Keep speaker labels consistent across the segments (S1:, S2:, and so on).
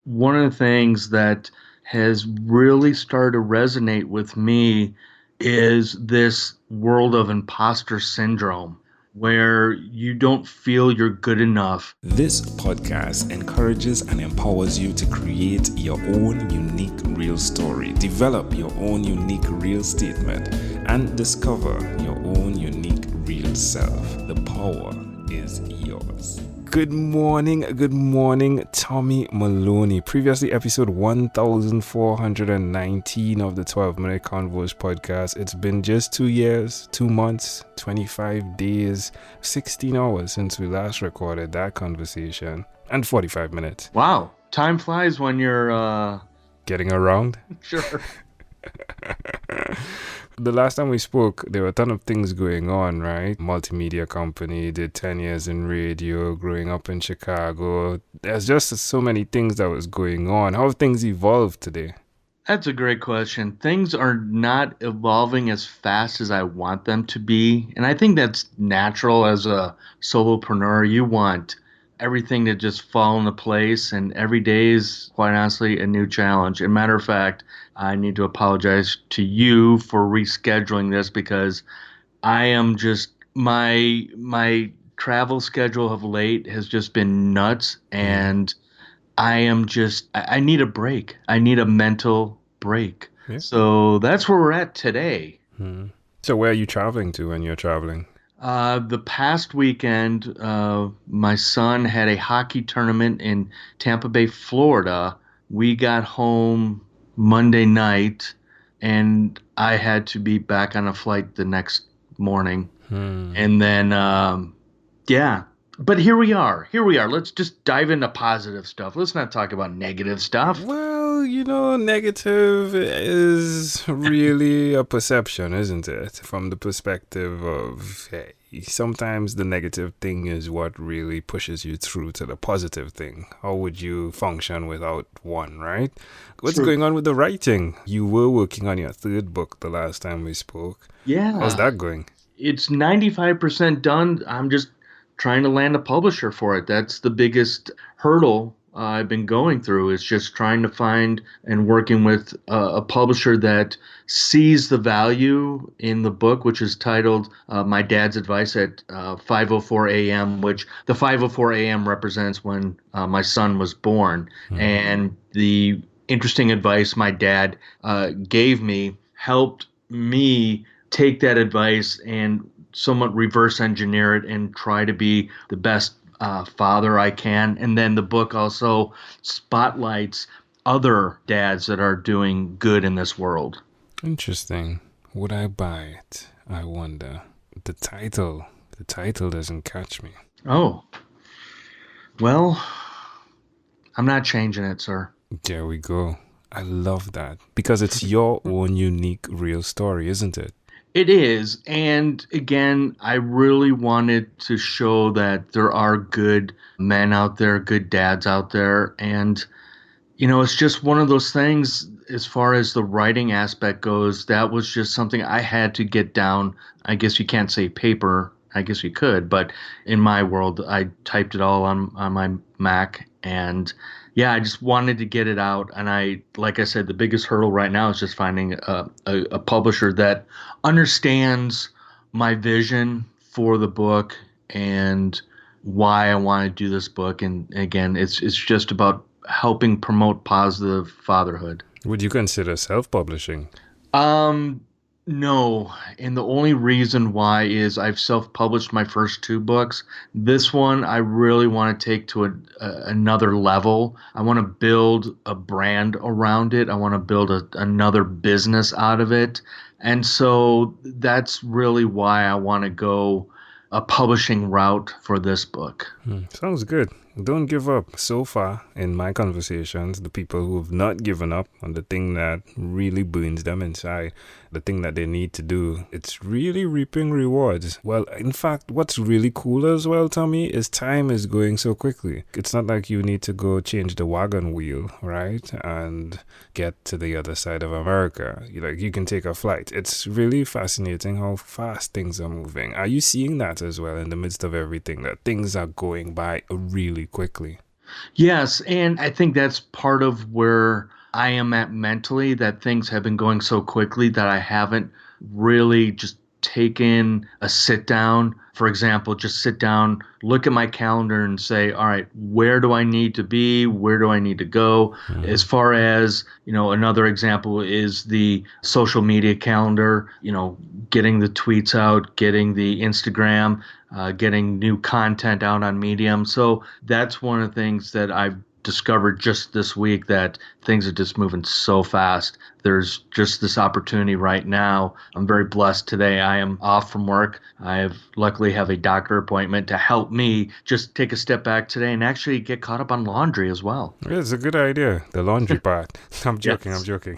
S1: one of the things that has really started to resonate with me is this world of imposter syndrome where you don't feel you're good enough.
S2: This podcast encourages and empowers you to create your own unique real story, develop your own unique real statement, and discover your own unique real self. The power is yours. Good morning, Tommy Maloney. Previously, episode 1419 of the 12-Minute Convos podcast. It's been just 2 years, 2 months, 25 days, 16 hours since we last recorded that conversation, and 45 minutes.
S1: Wow, time flies when you're
S2: getting around.
S1: Sure.
S2: The last time we spoke, there were a ton of things going on, right? Multimedia company, did 10 years in radio, growing up in Chicago. There's just so many things that was going on. How have things evolved today?
S1: That's a great question. Things are not evolving as fast as I want them to be. And I think that's natural as a solopreneur. You want everything to just fall into place, and every day is, quite honestly, a new challenge. As a matter of fact, I need to apologize to you for rescheduling this because I am just my travel schedule of late has just been nuts, and I need a break. I need a mental break.
S2: Yeah.
S1: So that's where we're at today.
S2: So where are you traveling to when you're traveling?
S1: The past weekend, my son had a hockey tournament in Tampa Bay, Florida. We got home Monday night, and I had to be back on a flight the next morning. And then, yeah. But here we are. Let's just dive into positive stuff. Let's not talk about negative stuff.
S2: Well, negative is really a perception, isn't it? From the perspective of, hey, sometimes the negative thing is what really pushes you through to the positive thing. How would you function without one, right? What's going on with the writing? You were working on your third book the last time we spoke.
S1: Yeah.
S2: How's that going?
S1: It's 95% done. I'm just trying to land a publisher for it. That's the biggest hurdle I've been going through, is just trying to find and working with a publisher that sees the value in the book, which is titled My Dad's Advice at 5:04 a.m., which the 5:04 a.m. represents when my son was born. And the interesting advice my dad gave me helped me take that advice and somewhat reverse engineer it and try to be the best father I can. And then the book also spotlights other dads that are doing good in this world.
S2: Interesting. Would I buy it? I wonder. The title doesn't catch me.
S1: Oh, well, I'm not changing it, sir.
S2: There we go. I love that because it's your own unique real story, isn't it?
S1: It is. And again, I really wanted to show that there are good men out there, good dads out there. And, it's just one of those things as far as the writing aspect goes. That was just something I had to get down. I guess you can't say paper. I guess you could. But in my world, I typed it all on my Mac. And yeah, I just wanted to get it out. And like I said, the biggest hurdle right now is just finding a publisher that understands my vision for the book and why I want to do this book. And again, it's just about helping promote positive fatherhood.
S2: Would you consider self-publishing?
S1: No, and the only reason why is I've self-published my first 2 books. This one I really want to take to another level. I want to build a brand around it. I want to build another business out of it. And so that's really why I want to go a publishing route for this book.
S2: Sounds good. Don't give up. So far in my conversations, the people who have not given up on the thing that really burns them inside, the thing that they need to do, it's really reaping rewards. Well, in fact, what's really cool as well, Tommy, is time is going so quickly. It's not like you need to go change the wagon wheel, right? And get to the other side of America. You can take a flight. It's really fascinating how fast things are moving. Are you seeing that as well in the midst of everything, that things are going by really quickly?
S1: Yes, and I think that's part of where I am at mentally, that things have been going so quickly that I haven't really just taken a sit down. For example, just sit down, look at my calendar and say, all right, where do I need to be? Where do I need to go? As
S2: Mhm.
S1: far as, another example is the social media calendar, getting the tweets out, getting the Instagram, getting new content out on Medium. So that's one of the things that I've discovered just this week, that things are just moving so fast. There's just this opportunity right now. I'm very blessed today. I am off from work. I have luckily have a doctor appointment to help me just take a step back today and actually get caught up on laundry as well.
S2: Yeah, it's a good idea. The laundry part. I'm joking. I'm
S1: Yes.
S2: joking.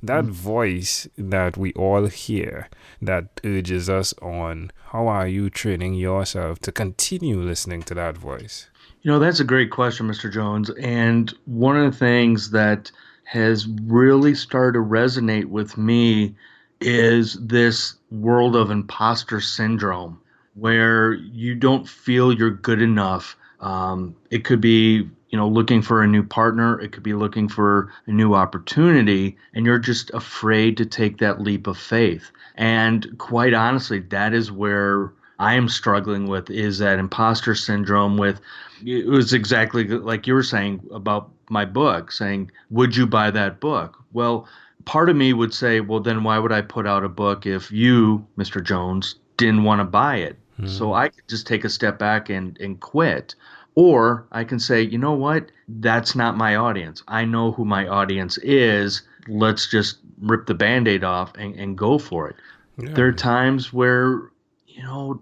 S2: That voice that we all hear that urges us on, how are you training yourself to continue listening to that voice?
S1: That's a great question, Mr. Jones. And one of the things that has really started to resonate with me is this world of imposter syndrome, where you don't feel you're good enough. It could be, looking for a new partner. It could be looking for a new opportunity, and you're just afraid to take that leap of faith. And quite honestly, that is where I am struggling with, is that imposter syndrome with, it was exactly like you were saying about my book, saying, would you buy that book? Well, part of me would say, well, then why would I put out a book if you, Mr. Jones, didn't want to buy it? So
S2: Hmm.
S1: I could just take a step back and quit. Or I can say, you know what? That's not my audience. I know who my audience is. Let's just rip the band-aid off and go for it. There
S2: Yeah.
S1: are times where,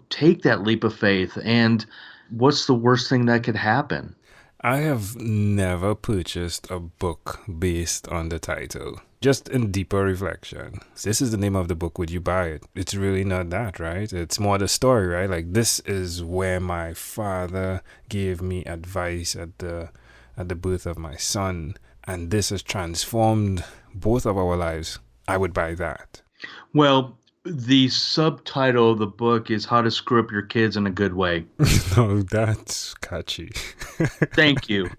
S1: take that leap of faith. And what's the worst thing that could happen?
S2: I have never purchased a book based on the title. Just in deeper reflection. This is the name of the book, would you buy it? It's really not that, right? It's more the story, right? Like, this is where my father gave me advice at the birth of my son, and this has transformed both of our lives. I would buy that.
S1: Well, the subtitle of the book is How to Screw Up Your Kids in a Good Way.
S2: No, that's catchy.
S1: Thank you.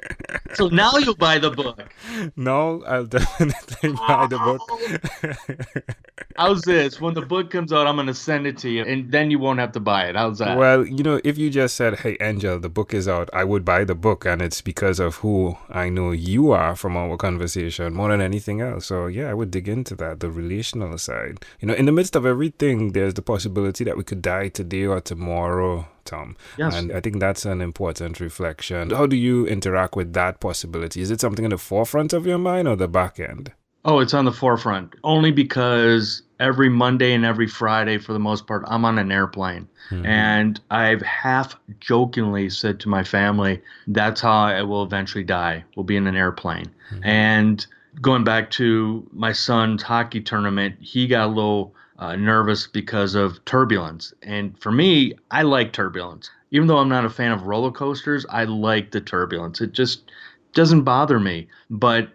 S1: So now you'll buy the book.
S2: No, I'll definitely buy the book.
S1: Oh, how's this? When the book comes out, I'm going to send it to you, and then you won't have to buy it. How's that?
S2: Well, if you just said, hey, Angel, the book is out, I would buy the book. And it's because of who I know you are from our conversation more than anything else. So, yeah, I would dig into that, the relational side. In the midst of everything, there's the possibility that we could die today or tomorrow, Tom.
S1: Yes.
S2: And I think that's an important reflection. How do you interact with that possibility? Is it something in the forefront of your mind or the back end?
S1: Oh, it's on the forefront, only because every Monday and every Friday, for the most part, I'm on an airplane.
S2: Hmm.
S1: And I've half jokingly said to my family, that's how I will eventually die. We'll be in an airplane.
S2: Hmm.
S1: And going back to my son's hockey tournament, he got a little nervous because of turbulence. And for me, I like turbulence. Even though I'm not a fan of roller coasters, I like the turbulence. It just doesn't bother me. But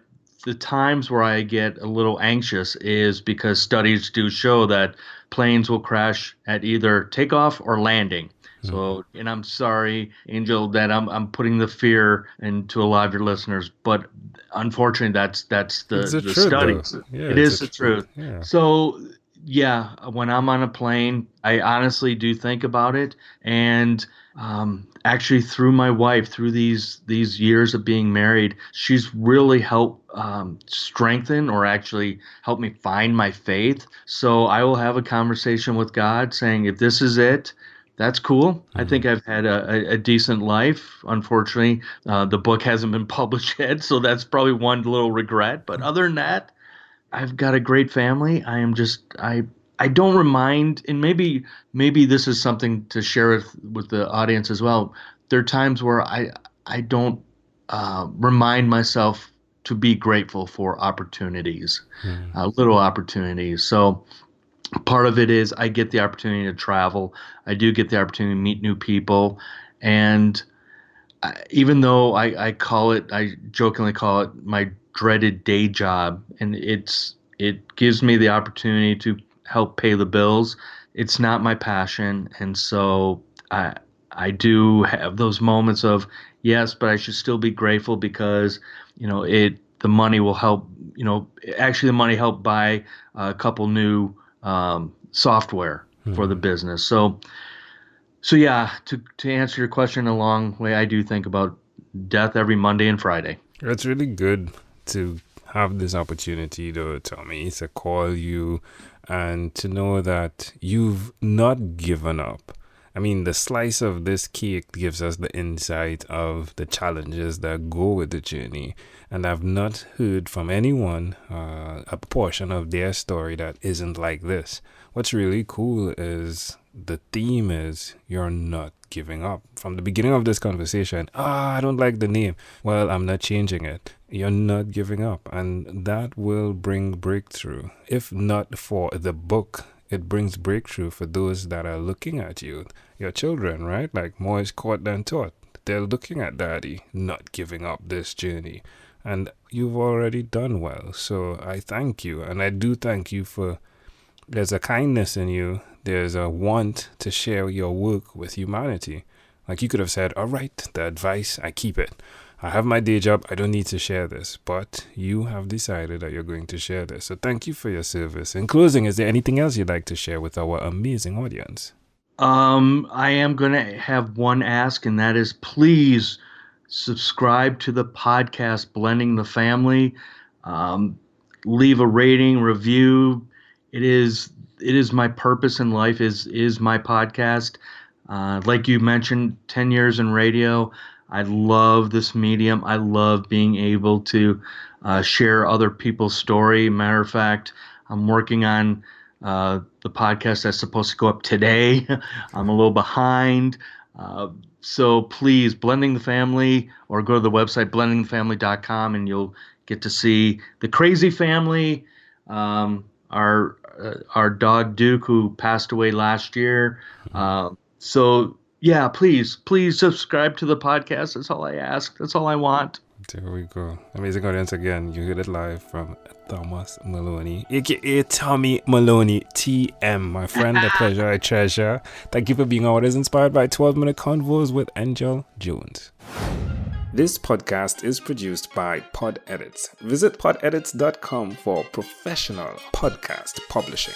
S1: the times where I get a little anxious is because studies do show that planes will crash at either takeoff or landing.
S2: Hmm.
S1: So, and I'm sorry, Angel, that I'm putting the fear into a lot of your listeners, but unfortunately, that's
S2: It's the
S1: the
S2: truth, though.
S1: studies.
S2: Yeah,
S1: It
S2: it's the
S1: is the
S2: truth.
S1: truth.
S2: Yeah.
S1: So, yeah, when I'm on a plane, I honestly do think about it, and actually, through my wife, through these years of being married, she's really helped strengthen, or actually help me find my faith. So I will have a conversation with God saying, if this is it, that's cool. I
S2: Hmm.
S1: think I've had a decent life. Unfortunately, the book hasn't been published yet, so that's probably one little regret. But other than that, I've got a great family. I don't remind, and maybe this is something to share with the audience as well. There are times where I don't remind myself to be grateful for opportunities,
S2: Hmm.
S1: little opportunities. So part of it is I get the opportunity to travel. I do get the opportunity to meet new people, and even though I jokingly call it my dreaded day job, and it gives me the opportunity to help pay the bills. It's not my passion, and so I I do have those moments of, yes, but I should still be grateful because, the money will help, actually the money helped buy a couple new software for the business. So yeah, to answer your question in a long way, I do think about death every Monday and Friday.
S2: It's really good to have this opportunity, though, Tommy, to call you and to know that you've not given up. I mean, the slice of this cake gives us the insight of the challenges that go with the journey. And I've not heard from anyone a portion of their story that isn't like this. What's really cool is the theme is you're not giving up. From the beginning of this conversation, I don't like the name. Well, I'm not changing it. You're not giving up. And that will bring breakthrough. If not for the book, it brings breakthrough for those that are looking at you, your children, right? Like more is caught than taught. They're looking at daddy, not giving up this journey. And you've already done well. So I thank you. And I do thank you for, there's a kindness in you. There's a want to share your work with humanity. Like you could have said, all right, the advice, I keep it. I have my day job. I don't need to share this. But you have decided that you're going to share this. So thank you for your service. In closing, is there anything else you'd like to share with our amazing audience?
S1: I am going to have one ask, and that is please subscribe to the podcast, Blending the Family. Leave a rating, review. It is my purpose in life is my podcast. Like you mentioned, 10 years in radio. I love this medium. I love being able to share other people's story. Matter of fact, I'm working on the podcast that's supposed to go up today. I'm a little behind. So please, Blending the Family, or go to the website, blendingthefamily.com, and you'll get to see the crazy family, our dog Duke, who passed away last year. So yeah, please subscribe to the podcast. That's all I ask. That's all I want.
S2: There we go. Amazing audience again. You heard it live from Thomas Maloney, aka Tommy Maloney, TM, my friend, the pleasure I treasure. Thank you for being always inspired by 12-minute convos with Angel Jones. This podcast is produced by Pod Edits. Visit podedits.com for professional podcast publishing.